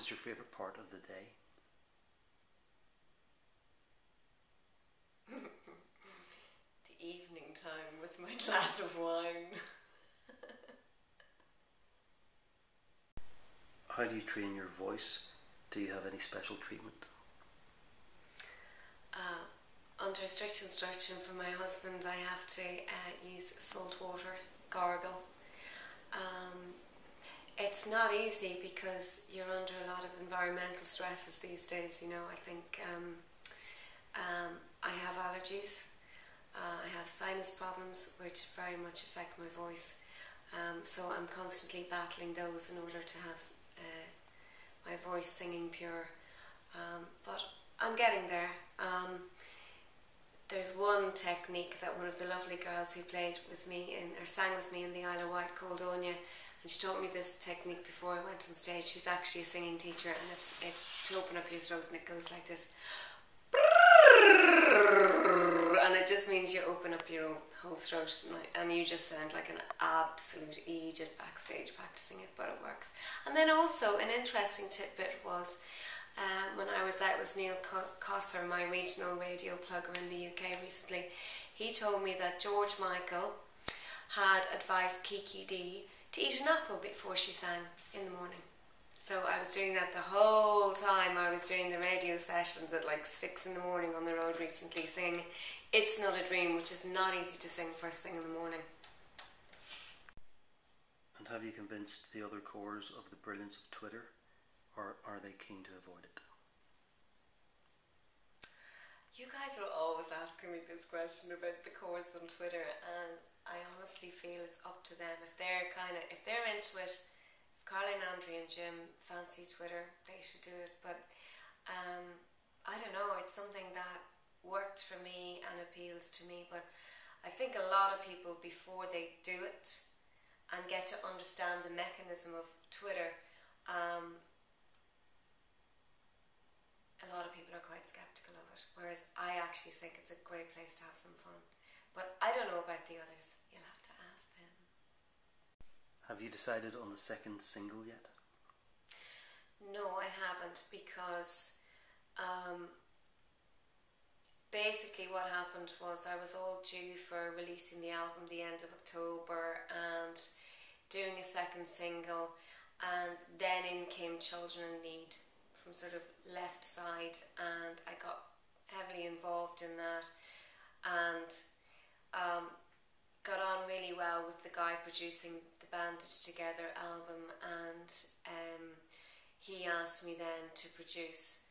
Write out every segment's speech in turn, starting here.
is your favourite part of the day? The evening time with my glass of wine. How do you train your voice? Do you have any special treatment? Under strict instruction from my husband, I have to use salt water, gargle. It's not easy because you're under a lot of environmental stresses these days. You know, I think I have allergies. I have sinus problems which very much affect my voice. So I'm constantly battling those in order to have my voice singing pure. But I'm getting there. There's one technique that one of the lovely girls who played with me or sang with me in the Isle of Wight, called Anya, and she taught me this technique before I went on stage. She's actually a singing teacher, and it's to open up your throat, and it goes like this. And it just means you open up your whole throat, and you just sound like an absolute idiot backstage practicing it, but it works. And then also an interesting tidbit was when I was out with Neil Cosser, my regional radio plugger in the UK recently, he told me that George Michael had advised Kiki Dee to eat an apple before she sang in the morning. So I was doing that the whole time I was doing the radio sessions at like 6 in the morning on the road recently, singing It's Not a Dream, which is not easy to sing first thing in the morning. And have you convinced the other cores of the brilliance of Twitter, or are they keen to avoid it? You guys are always asking me this question about the cores on Twitter, and I honestly feel it's up to them. If they're into it, if Caroline, Andrea and Jim fancy Twitter, they should do it. But I don't know, it's something that worked for me and appeals to me, but I think a lot of people, before they do it and get to understand the mechanism of Twitter, a lot of people are quite sceptical of it, whereas I actually think it's a great place to have some fun. But I don't know about the others. You'll have to ask them. Have you decided on the second single yet? No, I haven't, because basically what happened was I was all due for releasing the album the end of October and doing a second single, and then in came Children in Need from sort of left side, and I got heavily involved in that, and got on really well with the guy producing the Bandage Together album, and he asked me then to produce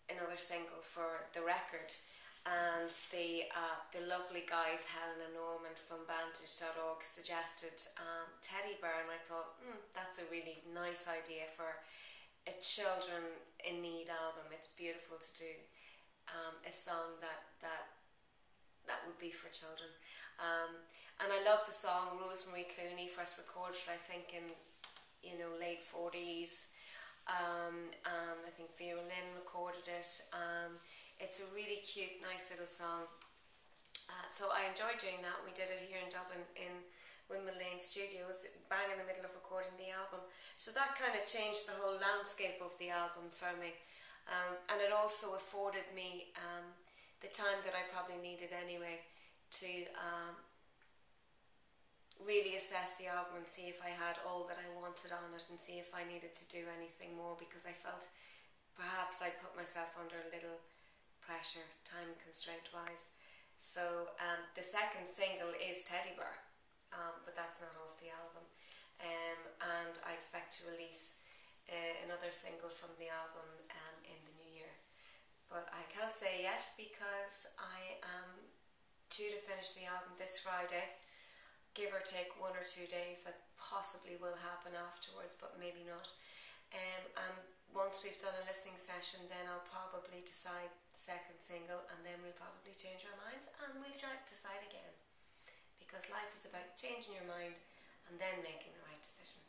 another single for the record, and the lovely guys Helen and Norman from Bandage.org suggested Teddy Bear, and I thought that's a really nice idea for a Children in Need album. It's beautiful to do a song that would be for children, and I love the song. Rosemary Clooney first recorded it, I think, in late 40s, and I think Vera Lynn recorded it. It's a really cute, nice little song, so I enjoyed doing that. We did it here in Dublin in Windmill Lane Studios, bang in the middle of recording the album. So that kind of changed the whole landscape of the album for me. And it also afforded me the time that I probably needed anyway to really assess the album and see if I had all that I wanted on it, and see if I needed to do anything more, because I felt perhaps I put myself under a little pressure, time constraint wise. So the second single is Teddy Bear. But that's not off the album, and I expect to release another single from the album in the new year, but I can't say yet because I am due to finish the album this Friday, give or take 1 or 2 days. That possibly will happen afterwards, but maybe not, and once we've done a listening session, then I'll probably decide the second single, and then we'll probably change our minds and we'll decide again. Because life is about changing your mind and then making the right decision.